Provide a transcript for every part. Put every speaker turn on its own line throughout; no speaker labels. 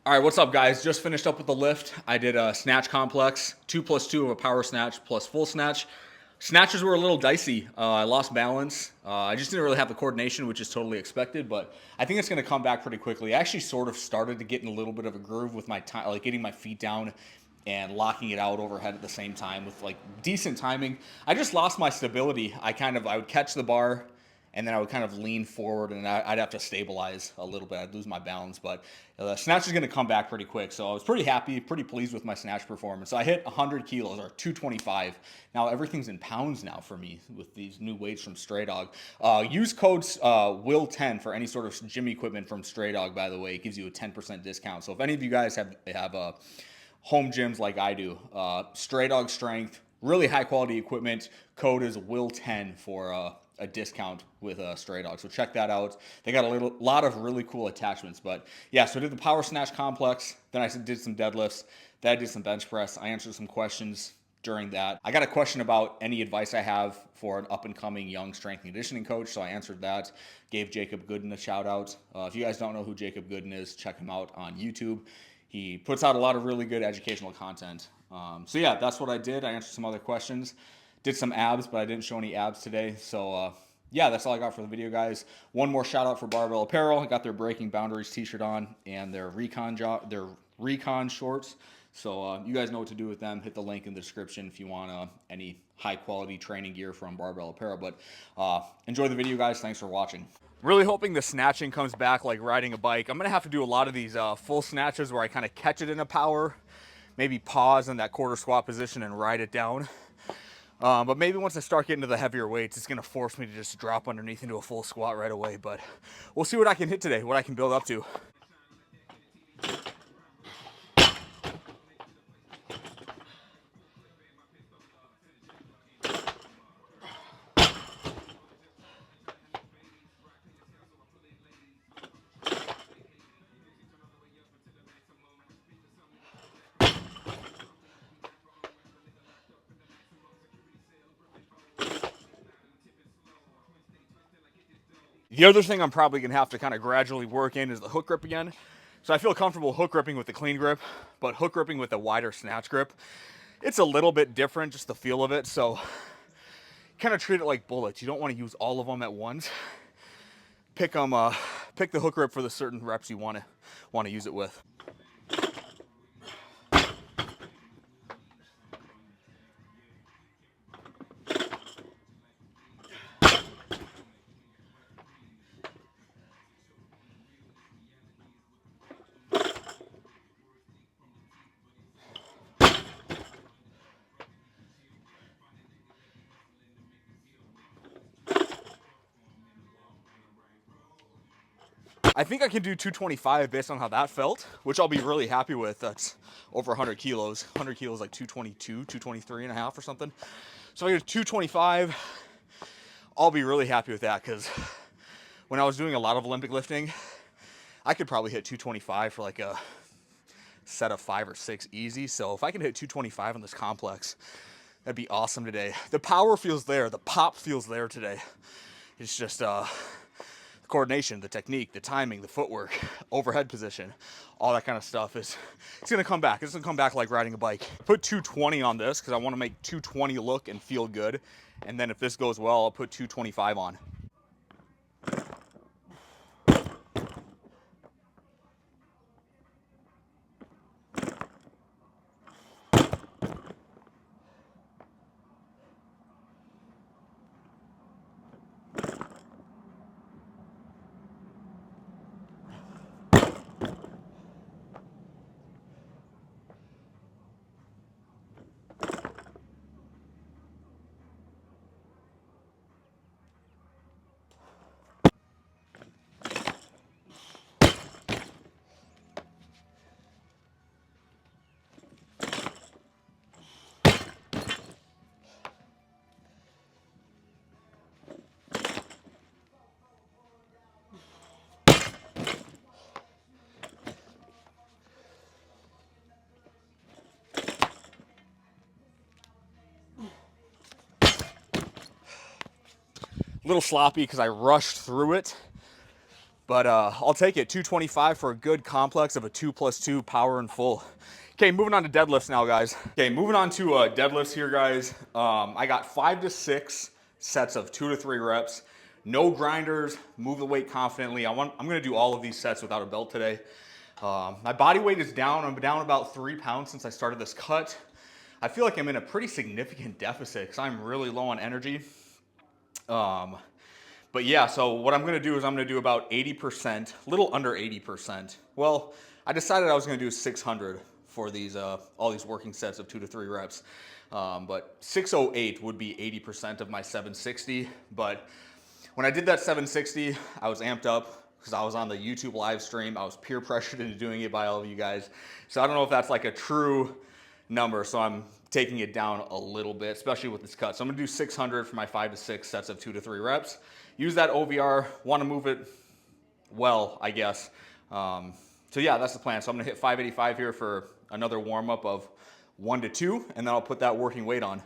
All right, what's up, guys? Just finished up with the lift. I did a snatch complex, 2+2 of a power snatch plus full snatch. Snatches were a little dicey. I lost balance. I just didn't really have the coordination, which is totally expected, but I think it's going to come back pretty quickly. I actually sort of started to get in a little bit of a groove with my time, like getting my feet down and locking it out overhead at the same time with like decent timing. I just lost my stability. I would catch the bar and then I would kind of lean forward, and I'd have to stabilize a little bit. I'd lose my balance, but the snatch is going to come back pretty quick. So I was pretty happy, pretty pleased with my snatch performance. So I hit 100 kilos, or 225. Now everything's in pounds now for me with these new weights from Stray Dog. Use codes WILL10 for any sort of gym equipment from Stray Dog, by the way. It gives you a 10% discount. So if any of you guys have home gyms like I do, Stray Dog Strength, really high quality equipment. Code is WILL10 for a discount with Stray Dog. So check that out. They got a lot of really cool attachments. But yeah, so I did the power snatch complex. Then I did some deadlifts. Then I did some bench press. I answered some questions during that. I got a question about any advice I have for an up and coming young strength and conditioning coach. So I answered that. Gave Jacob Gooden a shout out. If you guys don't know who Jacob Gooden is, check him out on YouTube. He puts out a lot of really good educational content. So yeah, that's what I did. I answered some other questions. Did some abs, but I didn't show any abs today. So yeah, that's all I got for the video, guys. One more shout out for Barbell Apparel. I got their Breaking Boundaries t-shirt on and their recon shorts. So you guys know what to do with them. Hit the link in the description if you want any high quality training gear from Barbell Apparel. But enjoy the video, guys. Thanks for watching. Really hoping the snatching comes back like riding a bike. I'm going to have to do a lot of these full snatches where I kind of catch it in a power, maybe pause in that quarter squat position and ride it down. But maybe once I start getting to the heavier weights, it's going to force me to just drop underneath into a full squat right away. But we'll see what I can hit today, what I can build up to. The other thing I'm probably going to have to kind of gradually work in is the hook grip again. So I feel comfortable hook gripping with the clean grip, but hook gripping with a wider snatch grip, it's a little bit different, just the feel of it. So kind of treat it like bullets. You don't want to use all of them at once. Pick the hook grip for the certain reps you want to use it with. I think I can do 225 based on how that felt, which I'll be really happy with. That's over 100 kilos. 100 kilos like 222, 223 and a half or something. So if I get 225, I'll be really happy with that, because when I was doing a lot of Olympic lifting, I could probably hit 225 for like a set of 5 or 6 easy. So if I can hit 225 on this complex, that'd be awesome today. The power feels there. The pop feels there today. It's just the coordination, the technique, the timing, the footwork, overhead position, all that kind of stuff it's going to come back. It's going to come back like riding a bike. Put 220 on this because I want to make 220 look and feel good. And then if this goes well, I'll put 225 on. A little sloppy because I rushed through it. But I'll take it. 225 for a good complex of a 2+2 power and full. Okay, moving on to deadlifts now, guys. Okay, moving on to deadlifts here, guys. I got 5 to 6 sets of 2 to 3 reps. No grinders. Move the weight confidently. I'm going to do all of these sets without a belt today. My body weight is down. I'm down about 3 pounds since I started this cut. I feel like I'm in a pretty significant deficit because I'm really low on energy. But yeah, so what I'm going to do is I'm going to do about 80%, a little under 80%. Well, I decided I was going to do 600 for these all these working sets of 2 to 3 reps. But 608 would be 80% of my 760. But when I did that 760, I was amped up because I was on the YouTube live stream. I was peer pressured into doing it by all of you guys. So I don't know if that's like a true number, so I'm taking it down a little bit, especially with this cut. So I'm gonna do 600 for my 5 to 6 sets of 2 to 3 reps. Use that OVR, wanna move it well, I guess. So yeah, that's the plan. So I'm gonna hit 585 here for another warm up of 1 to 2, and then I'll put that working weight on.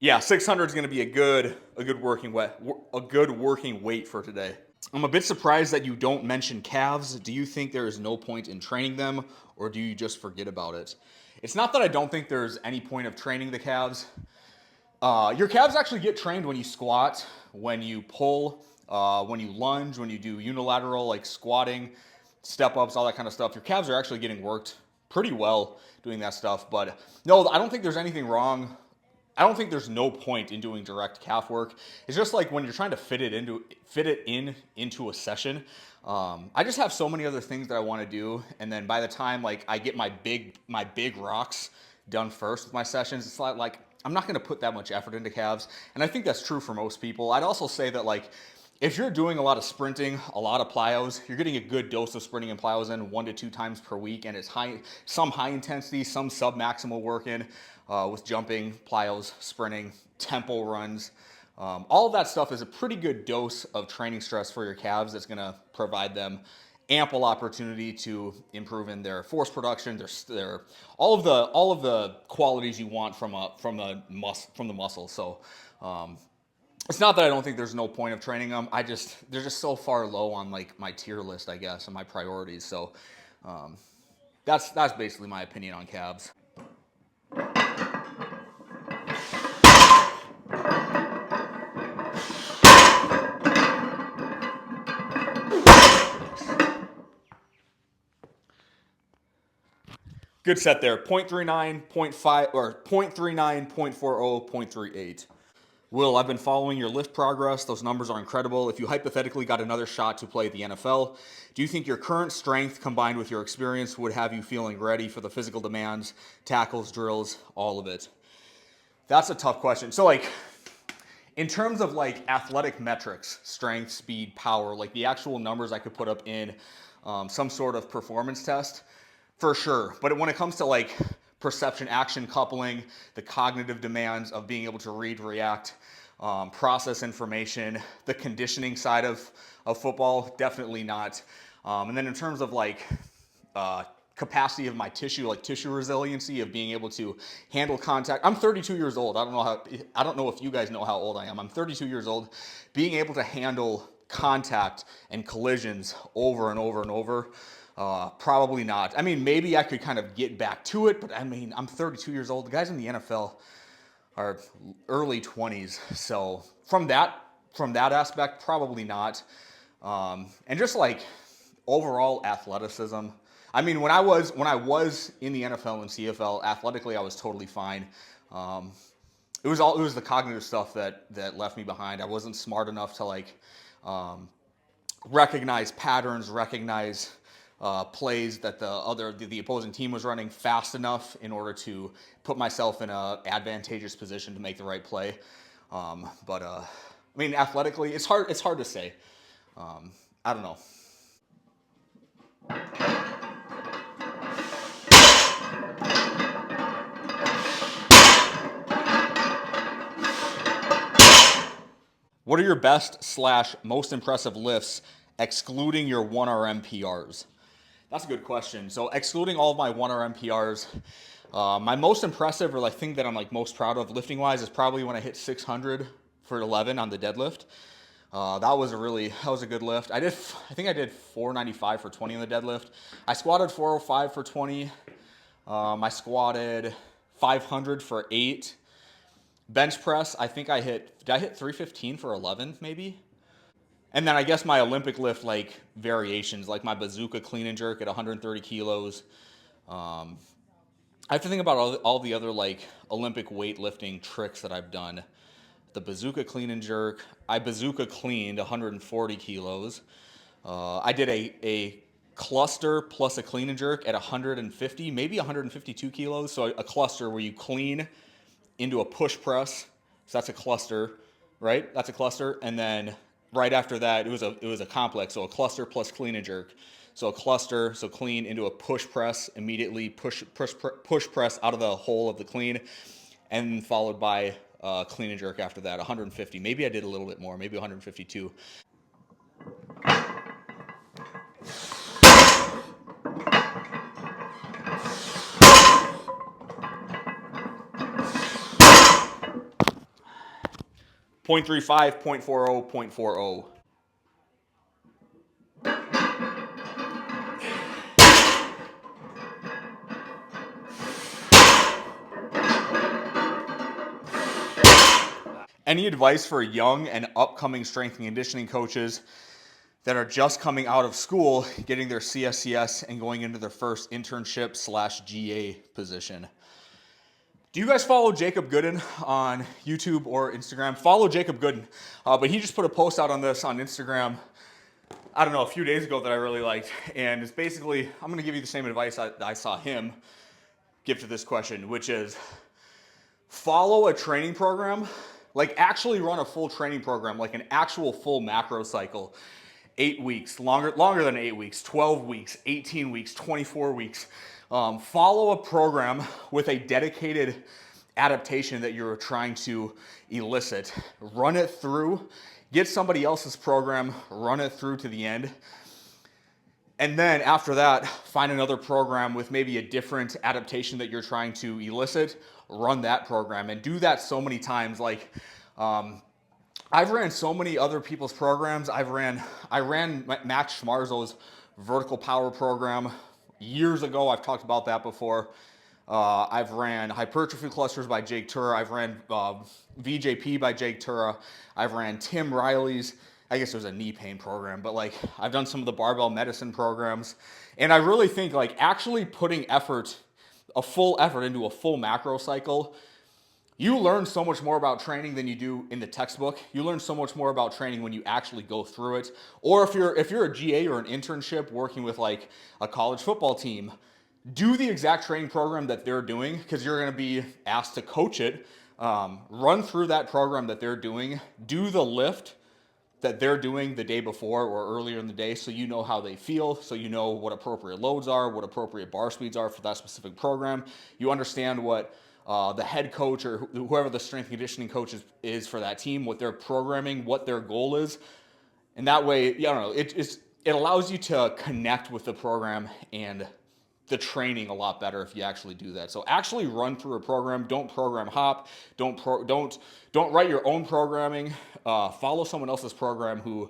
Yeah, 600 is going to be a good working weight for today. I'm a bit surprised that you don't mention calves. Do you think there is no point in training them, or do you just forget about it? It's not that I don't think there's any point of training the calves. Your calves actually get trained when you squat, when you pull, when you lunge, when you do unilateral like squatting, step ups, all that kind of stuff. Your calves are actually getting worked pretty well doing that stuff. But no, I don't think there's anything wrong. I don't think there's no point in doing direct calf work. It's just like when you're trying to fit it into a session. I just have so many other things that I want to do, and then by the time like I get my big rocks done first with my sessions, it's like I'm not going to put that much effort into calves, and I think that's true for most people. I'd also say that like if you're doing a lot of sprinting, a lot of plyos, you're getting a good dose of sprinting and plyos in 1 to 2 times per week, and it's some high intensity, some sub-maximal work in with jumping, plyos, sprinting, tempo runs. All of that stuff is a pretty good dose of training stress for your calves that's going to provide them ample opportunity to improve in their force production, their all of the qualities you want from the muscle. So it's not that I don't think there's no point of training them. They're just so far low on like my tier list, I guess, and my priorities. So that's basically my opinion on calves. Good set there. 0.39, 0.5, or 0.39, 0.40, 0.38. Will, I've been following your lift progress. Those numbers are incredible. If you hypothetically got another shot to play the NFL, do you think your current strength combined with your experience would have you feeling ready for the physical demands, tackles, drills, all of it? That's a tough question. So like, in terms of like athletic metrics, strength, speed, power, like the actual numbers I could put up in some sort of performance test, for sure. But when it comes to like perception action coupling, the cognitive demands of being able to read, react, process information, the conditioning side of football, definitely not. And then in terms of like capacity of my tissue, like tissue resiliency of being able to handle contact. I'm 32 years old. I don't know if you guys know how old I am. I'm 32 years old. Being able to handle contact and collisions over and over and over, probably not. I mean, maybe I could kind of get back to it, but I mean, I'm 32 years old. The guys in the NFL are early 20s. So from that aspect, probably not. And just like overall athleticism, I mean, when I was in the NFL and CFL, athletically, I was totally fine. It was the cognitive stuff that left me behind. I wasn't smart enough to like recognize patterns, recognize plays that the opposing team was running fast enough in order to put myself in an advantageous position to make the right play. But I mean, athletically, it's hard to say. I don't know. What are your best / most impressive lifts, excluding your 1RM PRs? That's a good question. So excluding all of my 1RM PRs, My most impressive, or like thing that I'm like most proud of lifting wise, is probably when I hit 600 for 11 on the deadlift. That was a good lift. I think I did 495 for 20 on the deadlift. I squatted 405 for 20. I squatted 500 for 8. Bench press, I think did I hit 315 for 11 maybe? And then I guess my Olympic lift like variations, like my bazooka clean and jerk at 130 kilos. Um, I have to think about all the other like Olympic weightlifting tricks that I've done. The bazooka clean and jerk, I bazooka cleaned 140 kilos. I did a cluster plus a clean and jerk at 150, maybe 152 kilos. So a cluster where you clean into a push press. So that's a cluster, right? That's a cluster. And then right after that, it was a complex. So a cluster plus clean and jerk. So a cluster, so clean into a push press, immediately push press out of the hole of the clean, and followed by clean and jerk after that, 150. Maybe I did a little bit more, maybe 152. 0.35, 0.40, 0.40. Any advice for young and upcoming strength and conditioning coaches that are just coming out of school, getting their CSCS and going into their first internship / GA position? Do you guys follow Jacob Gooden on YouTube or Instagram? Follow Jacob Gooden. But he just put a post out on this on Instagram, I don't know, a few days ago that I really liked. And it's basically, I'm going to give you the same advice I saw him give to this question, which is follow a training program, like actually run a full training program, like an actual full macro cycle. 8 weeks, longer than 8 weeks, 12 weeks, 18 weeks, 24 weeks. Follow a program with a dedicated adaptation that you're trying to elicit. Run it through, get somebody else's program, run it through to the end. And then after that, find another program with maybe a different adaptation that you're trying to elicit, run that program, and do that so many times. Like, I've ran so many other people's programs. I ran Max Schmarzo's vertical power program years ago. I've talked about that before. I've ran hypertrophy clusters by Jake Tura. I've ran VJP by Jake Tura. I've ran Tim Riley's, I guess it was a knee pain program, but like I've done some of the barbell medicine programs. And I really think like actually putting a full effort into a full macro cycle, you learn so much more about training than you do in the textbook. You learn so much more about training when you actually go through it. Or if you're a GA or an internship working with like a college football team, do the exact training program that they're doing, because you're going to be asked to coach it. Run through that program that they're doing. Do the lift that they're doing the day before or earlier in the day, so you know how they feel, so you know what appropriate loads are, what appropriate bar speeds are for that specific program. You understand what the head coach or whoever the strength and conditioning coach is for that team, what they're programming, what their goal is. And that way, I don't know, it allows you to connect with the program and the training a lot better if you actually do that. So actually run through a program. Don't program hop. Don't write your own programming. Follow someone else's program who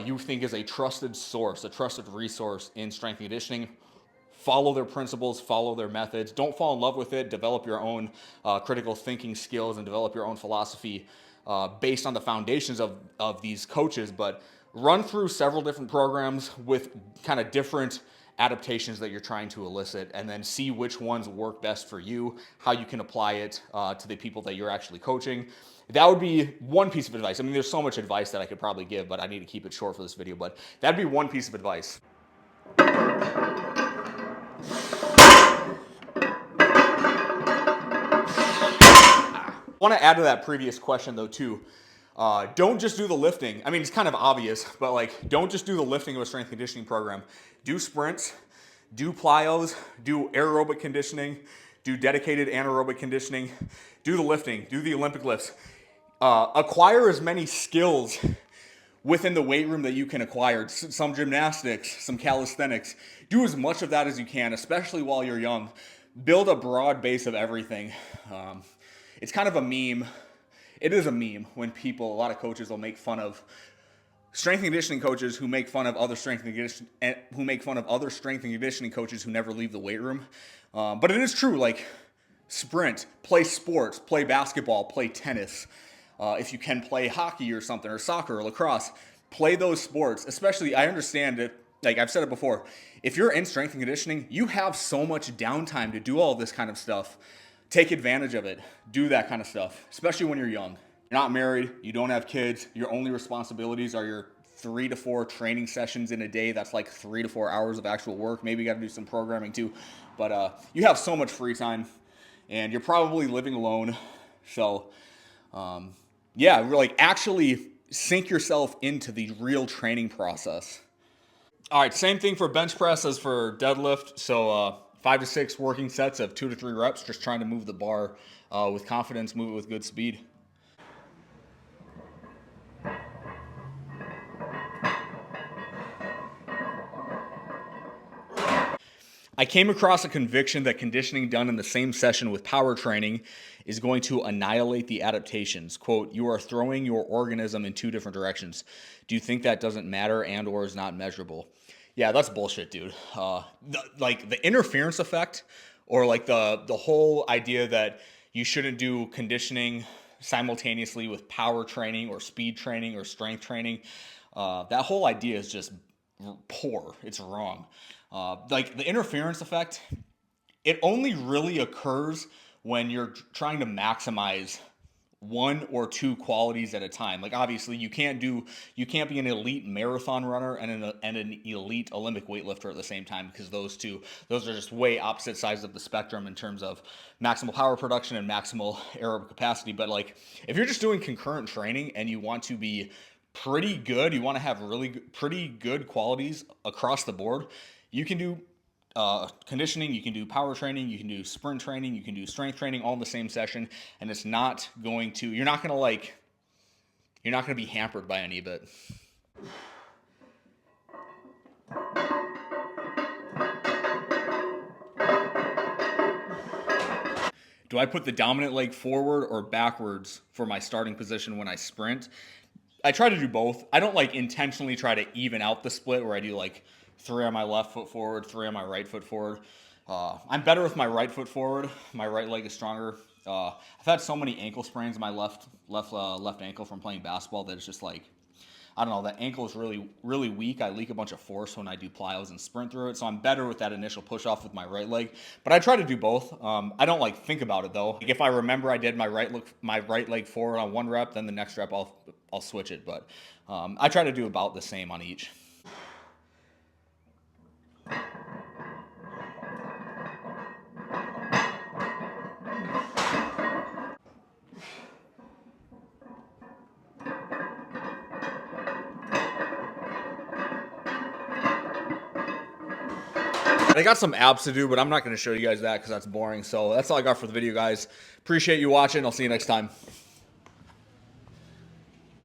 you think is a trusted source, a trusted resource in strength and conditioning. Follow their principles, follow their methods. Don't fall in love with it. Develop your own critical thinking skills and develop your own philosophy based on the foundations of these coaches. But run through several different programs with kind of different adaptations that you're trying to elicit, and then see which ones work best for you, how you can apply it to the people that you're actually coaching. That would be one piece of advice. I mean, there's so much advice that I could probably give, but I need to keep it short for this video, but that'd be one piece of advice. I want to add to that previous question though too. Don't just do the lifting. I mean, it's kind of obvious, but like, don't just do the lifting of a strength conditioning program. Do sprints, do plyos, do aerobic conditioning, do dedicated anaerobic conditioning, do the lifting, do the Olympic lifts. Acquire as many skills within the weight room that you can acquire. Some gymnastics, some calisthenics. Do as much of that as you can, especially while you're young. build a broad base of everything. It's kind of a meme. It is a meme when a lot of coaches will make fun of strength and conditioning coaches who make fun of other strength and conditioning coaches who never leave the weight room. But it is true. Like, sprint, play sports, play basketball, play tennis. If you can play hockey or something, or soccer or lacrosse, play those sports. Especially, I understand it. Like I've said it before, if you're in strength and conditioning, you have so much downtime to do all this kind of stuff. Take advantage of it. Do that kind of stuff, especially when you're young. You're not married, you don't have kids, your only responsibilities are your 3 to 4 training sessions in a day. That's like 3 to 4 hours of actual work. Maybe you got to do some programming too. But you have so much free time, and you're probably living alone. So, yeah, like actually sink yourself into the real training process. All right, same thing for bench press as for deadlift. So 5 to 6 working sets of 2 to 3 reps, just trying to move the bar with confidence, move it with good speed. I came across a conviction that conditioning done in the same session with power training is going to annihilate the adaptations. Quote, you are throwing your organism in 2 different directions. Do you think that doesn't matter and or is not measurable? Yeah, that's bullshit, dude. The interference effect, or like the whole idea that you shouldn't do conditioning simultaneously with power training or speed training or strength training, that whole idea is just poor. It's wrong. Like the interference effect, it only really occurs when you're trying to maximize 1 or 2 qualities at a time. Like obviously you can't be an elite marathon runner and an elite Olympic weightlifter at the same time, because those are just way opposite sides of the spectrum in terms of maximal power production and maximal aerobic capacity. But like if you're just doing concurrent training and you want to be pretty good, you want to have pretty good qualities across the board, you can do conditioning, you can do power training, you can do sprint training, you can do strength training all in the same session, and you're not going to be hampered by any of it. Do I put the dominant leg forward or backwards for my starting position when I sprint? I try to do both. I don't like intentionally try to even out the split where I do like 3 on my left foot forward, 3 on my right foot forward. I'm better with my right foot forward. My right leg is stronger. I've had so many ankle sprains in my left ankle from playing basketball that it's just like, I don't know, that ankle is really, really weak. I leak a bunch of force when I do plyos and sprint through it. So I'm better with that initial push off with my right leg. But I try to do both. I don't like think about it though. Like if I remember I did my right leg forward on 1 rep, then the next rep I'll switch it. But I try to do about the same on each. I got some abs to do, but I'm not going to show you guys that because that's boring. So that's all I got for the video, guys. Appreciate you watching. I'll see you next time.